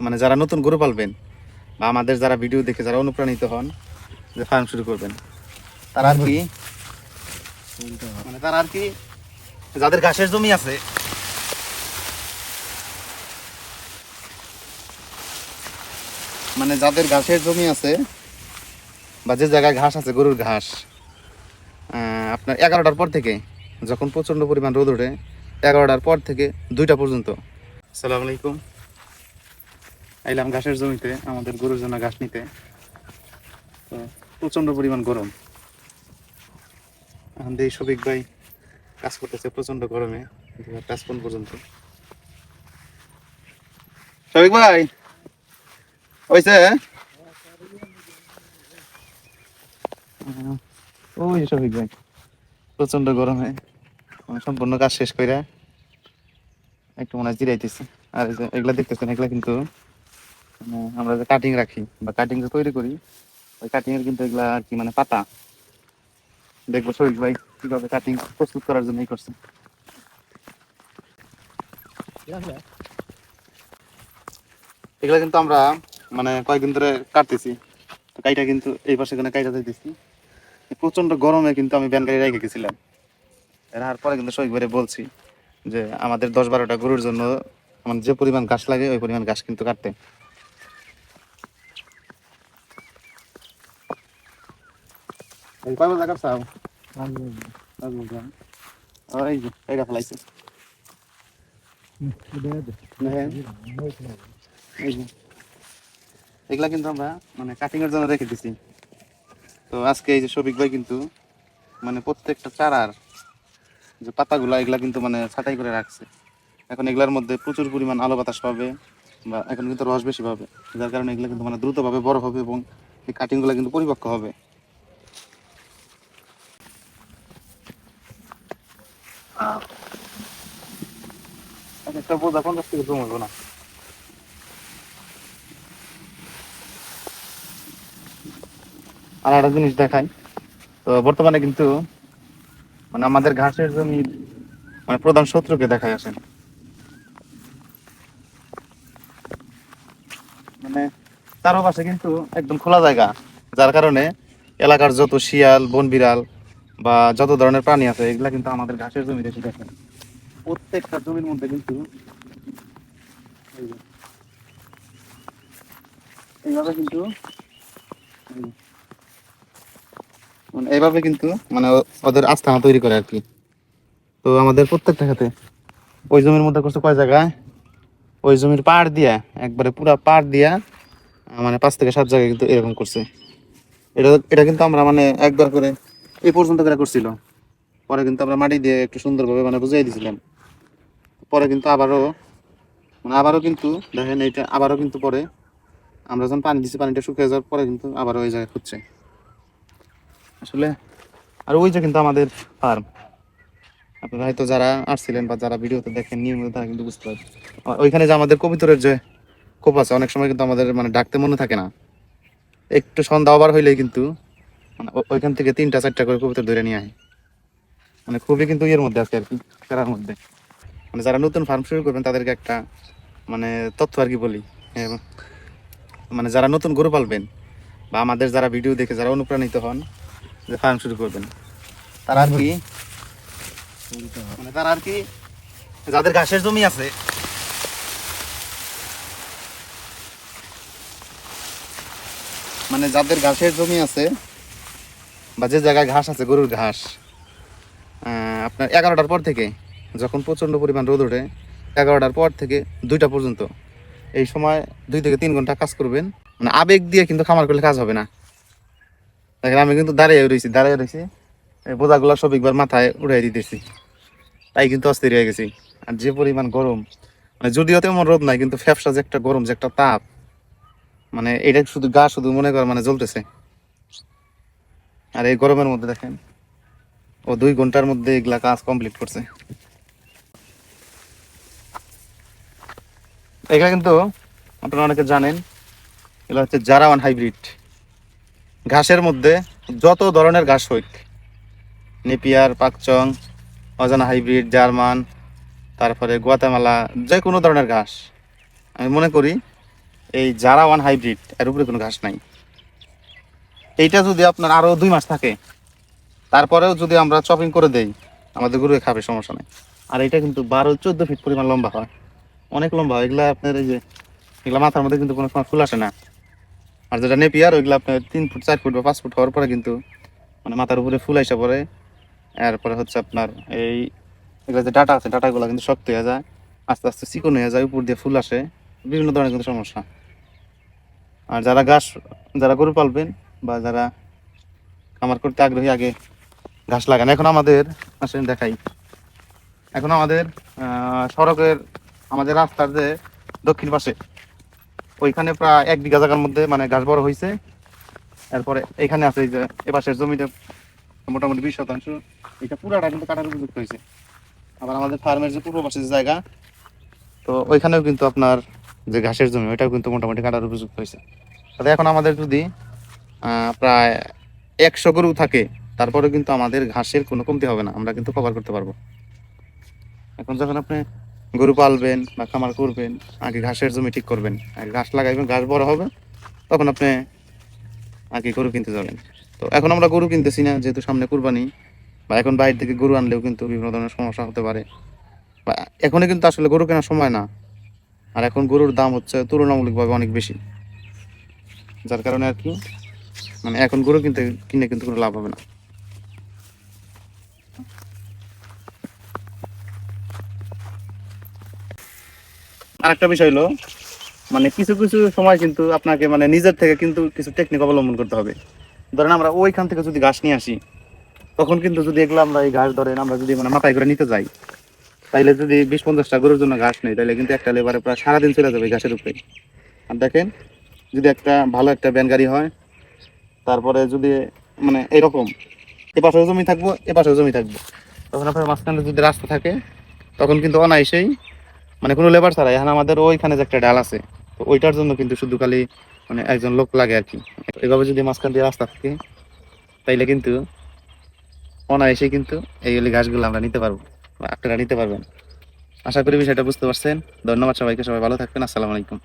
মানে যারা নতুন গরু পালবেন বা আমাদের যারা ভিডিও দেখে যারা অনুপ্রাণিত হন যে ফার্ম শুরু করবেন, তারা আর কি যাদের ঘাসের জমি আছে, মানে যাদের ঘাসের জমি আছে বা যে জায়গায় ঘাস আছে গরুর ঘাস, আপনার 11টার পর থেকে যখন প্রচণ্ড পরিমাণ রোদ ওঠে, 11টার পর থেকে 2টা পর্যন্ত। আসসালামু আলাইকুম। আইলাম ঘাসের জমিতে আমাদের গরুর জন্য ঘাস নিতে। তো প্রচণ্ড পরিমাণ গরম, এখন এই শফিক ভাই কাজ করতেছে প্রচণ্ড গরমে 5:50 পর্যন্ত। শফিক ভাই হয়েছে? ওই শফিক ভাই প্রচণ্ড গরমে সম্পূর্ণ কাজ শেষ করে একটু মনে হয় জিরাইতেছি। আর এই যে এগুলা দেখতেছেন, এগুলা কিন্তু আমরা যে কাটিং রাখি বা কাটিং যে তৈরি করি, ওই কাটিং এর কিন্তু এগুলা আর কি মানে পাতা। দেখবো শফিক ভাই কিভাবে কাটিং প্রস্তুত করার জন্য এই করছে। এগুলা কিন্তু আমরা মানে কয়েকদিন ধরে কাটতেছি, কাইটা কিন্তু এই পাশে কাইটা দিতেছি। প্রচন্ড গরমে কিন্তু আমি ব্যান গাড়ি রেখে গেছিলাম, এর পরে কিন্তু শফিক ভাই বলছি যে আমাদের 10-12টা গরুর জন্য আমার যে পরিমাণ ঘাস লাগে ওই পরিমাণ ঘাস কিন্তু কাটতে। এগুলা কিন্তু আমরা মানে কাটিং এর জন্য রেখে দিছি। তো আজকে এই যে শফিক ভাই কিন্তু মানে প্রত্যেকটা চারার যে পাতাগুলা এগুলা কিন্তু মানে ছাঁটাই করে রাখছে। এখন এগুলার মধ্যে প্রচুর পরিমাণ আলো বাতাস পাবে বা এখন কিন্তু রস বেশি পাবে, যার কারণে এগুলো কিন্তু মানে দ্রুতভাবে বড় হবে এবং এই কাটিংগুলো কিন্তু পরিপক্ক হবে। একটা বোঝা 50 থেকে কম হইব না। আর একটা জিনিস দেখাই, তো বর্তমানে কিন্তু মানে আমাদের ঘাসের জমি মানে প্রধান শত্রুকে দেখাই আসেন। মানে চারপাশে কিন্তু একদম খোলা জায়গা, যার কারণে এলাকার যত শিয়াল বন বিড়াল বা যত ধরনের প্রাণী আছে এগুলা কিন্তু আমাদের ঘাসের জমিতে এসে দেখেন। প্রত্যেকটা জমির মধ্যে কিন্তু এই যে, এইভাবে কিন্তু মানে এইভাবে কিন্তু মানে ওদের আস্তানা তৈরি করে আর কি। তো আমাদের প্রত্যেকটা ক্ষেত্রে ওই জমির মধ্যে করছে কয় জায়গায়, ওই জমির পাড় দিয়া একবারে পুরা পাড় দিয়া মানে 5 থেকে 7 জায়গায় কিন্তু এরকম করছে। এটা এটা কিন্তু আমরা মানে একবার করে এই পর্যন্ত করে করছিল, পরে কিন্তু আমরা মাটি দিয়ে একটু সুন্দরভাবে মানে বুঝাই দিয়েছিলাম। পরে কিন্তু আবারও কিন্তু দেখেন এইটা আবারও কিন্তু পরে আমরা যখন পানি দিচ্ছি পানিটা শুকিয়ে যাওয়ার পরে কিন্তু আবারও ওই জায়গায় হচ্ছে আসলে। আর ওই যে কিন্তু আমাদের ফার্ম, আপনারা হয়তো যারা আসছিলেন বা যারা ভিডিওতে দেখেন নিয়মিত তারা কিন্তু বুঝতে পারবেন। ওইখানে যে আমাদের কবুতরের যে খোপ আছে, অনেক সময় কিন্তু আমাদের মানে ডাকতে মনে থাকে না, একটু সন্ধ্যা ওভার হইলেই কিন্তু মানে ওইখান থেকে 3টা 4টা করে কবুতর ধরে নিয়ে আয়। মানে খুবই কিন্তু ইয়ের মধ্যে আছে আর কি, খেলার মধ্যে। মানে যারা নতুন ফার্ম শুরু করবেন তাদেরকে একটা মানে তথ্য আর কি বলি, হ্যাঁ, মানে যারা নতুন গরু পালবেন বা আমাদের যারা ভিডিও দেখে যারা অনুপ্রাণিত হন যে ফার্ম শুরু করবেন, তারা আর কি মানে তারা আর কি যাদের ঘাসের জমি আছে, মানে যাদের ঘাসের জমি আছে বা যে জায়গায় ঘাস আছে গরুর ঘাস, আপনার 11টার পর থেকে যখন প্রচণ্ড পরিমাণ রোদ ওঠে, 11টার পর থেকে 2টা পর্যন্ত এই সময় 2 থেকে 3 ঘন্টা কাজ করবেন। মানে আবেগ দিয়ে কিন্তু খামার করলে কাজ হবে না। দেখেন আমি কিন্তু দাঁড়িয়ে রয়েছি এই বোঝাগুলো সব একবার মাথায় উড়াই দিতেছি, তাই কিন্তু অস্থির হয়ে গেছি। আর যে পরিমাণ গরম, মানে যদিও তেমন রোদ নাই কিন্তু ফ্যাপসা যে একটা গরম যে একটা তাপ, মানে এটা শুধু গা শুধু মনে কর মানে জ্বলতেছে। আর এই গরমের মধ্যে দেখেন ও 2 ঘন্টার মধ্যে এগুলা কাজ কমপ্লিট করছে। এগুলা কিন্তু আপনারা অনেকে জানেন, এগুলো হচ্ছে জারাওয়ান হাইব্রিড। ঘাসের মধ্যে যত ধরনের ঘাস হোক, নেপিয়ার, পাকচং, অজানা হাইব্রিড, জার্মান, তারপরে গুয়াতেমালা, যে কোনো ধরনের ঘাস আমি মনে করি এই যারা ওয়ান হাইব্রিড এর উপরে কোনো ঘাস নাই। এইটা যদি আপনার আরো 2 মাস থাকে, তারপরেও যদি আমরা চপিং করে দেই, আমাদের গরু খাবে, সমস্যা নেই। আর এটা কিন্তু 12-14 ফিট পরিমাণ লম্বা হয়, অনেক লম্বা হয়। এগুলা আপনার এই যে এগুলা মাথার মধ্যে কিন্তু কোনো সময় ফুল আসে না। আর যেটা নেপিয়ার ওইগুলো আপনার 3 ফুট 4 ফুট বা 5 ফুট হওয়ার পরে কিন্তু মানে মাথার উপরে ফুল আসা পরে, এরপরে হচ্ছে আপনার এই এগুলো যে ডাটা আছে, ডাটাগুলো কিন্তু শক্ত হয়ে যায়, আস্তে আস্তে চিকন হয়ে যায়, উপর দিয়ে ফুল আসে, বিভিন্ন ধরনের কিন্তু সমস্যা। আর যারা গরু পালবেন বা যারা খামার করতে আগ্রহী, আগে ঘাস লাগান। এখন আমাদের আসেন দেখাই, এখন আমাদের সড়কের, আমাদের রাস্তার যে দক্ষিণ পাশে ওইখানে প্রায় 1 বিঘা জায়গার মধ্যে মানে ঘাস বড় হয়েছে। এরপরে এখানে আছে এই যে এপাশের জমিতে মোটামুটি 20 শতাংশ, এটা পুরাটা কিন্তু কাটার উপযুক্ত হয়েছে। আবার আমাদের ফার্মের যে পূর্ব পাশের যে জায়গা, তো ওইখানেও কিন্তু আপনার যে ঘাসের জমি ওইটাও কিন্তু মোটামুটি কাটার উপযুক্ত হয়েছে। তাহলে এখন আমাদের যদি প্রায় 100 গরু থাকে, তারপরে কিন্তু আমাদের ঘাসের কোনো কমতি হবে না, আমরা কিন্তু কভার করতে পারবো। এখন যখন আপনি গরু পালবেন বা খামার করবেন, আগে ঘাসের জমি ঠিক করবেন, আগে ঘাস লাগাইবেন, ঘাস বড় হবে, তখন আপনি আগে গরু কিনতে যাবেন। তো এখন আমরা গরু কিনতেছি না, যেহেতু সামনে কুরবানি, বা এখন বাইরে থেকে গরু আনলেও কিন্তু বিভিন্ন ধরনের সমস্যা হতে পারে, বা এখনই কিন্তু আসলে গরু কেনার সময় না। আর এখন গরুর দাম হচ্ছে তুলনামূলকভাবে অনেক বেশি, যার কারণে আর কি মানে এখন গরু কিনে কিন্তু কোনো লাভ হবে না। আরেকটা বিষয় হলো, মানে কিছু কিছু সময় কিন্তু আপনাকে মানে নিজের থেকে কিন্তু কিছু টেকনিক অবলম্বন করতে হবে। ধরেন আমরা ওইখান থেকে যদি ঘাস নিয়ে আসি, তখন কিন্তু যদি এগুলো আমরা এই ঘাস ধরেন আমরা যদি মানে মাথায় করে নিতে যাই, তাইলে যদি 20-50টা গরুর জন্য ঘাস নেই, তাহলে কিন্তু একটা লেবারে প্রায় সারাদিন চলে যাবে এই ঘাসের উপরে। আর দেখেন, যদি একটা ভালো একটা ভ্যান গাড়ি হয়, তারপরে যদি মানে এরকম এপাশেও জমি থাকবো, এপাশেও জমি থাকবো, তখন আপনার মাঝখানে যদি রাস্তা থাকে, তখন কিন্তু অনায়াসেই মানে কোনো লেবার ছাড়াই, এখন আমাদের ওইখানে যে একটা ডাল আছে, তো ওইটার জন্য কিন্তু শুধু খালি মানে একজন লোক লাগে আর কি। এভাবে যদি মাঝখান দিয়ে রাস্তা থাকে, তাইলে কিন্তু অনায়াসেই কিন্তু এইগুলি ঘাসগুলো আমরা নিতে পারবো বা আপনারা নিতে পারবেন। আশা করি বিষয়টা বুঝতে পারছেন। ধন্যবাদ সবাইকে, সবাই ভালো থাকবেন। আসসালামু আলাইকুম।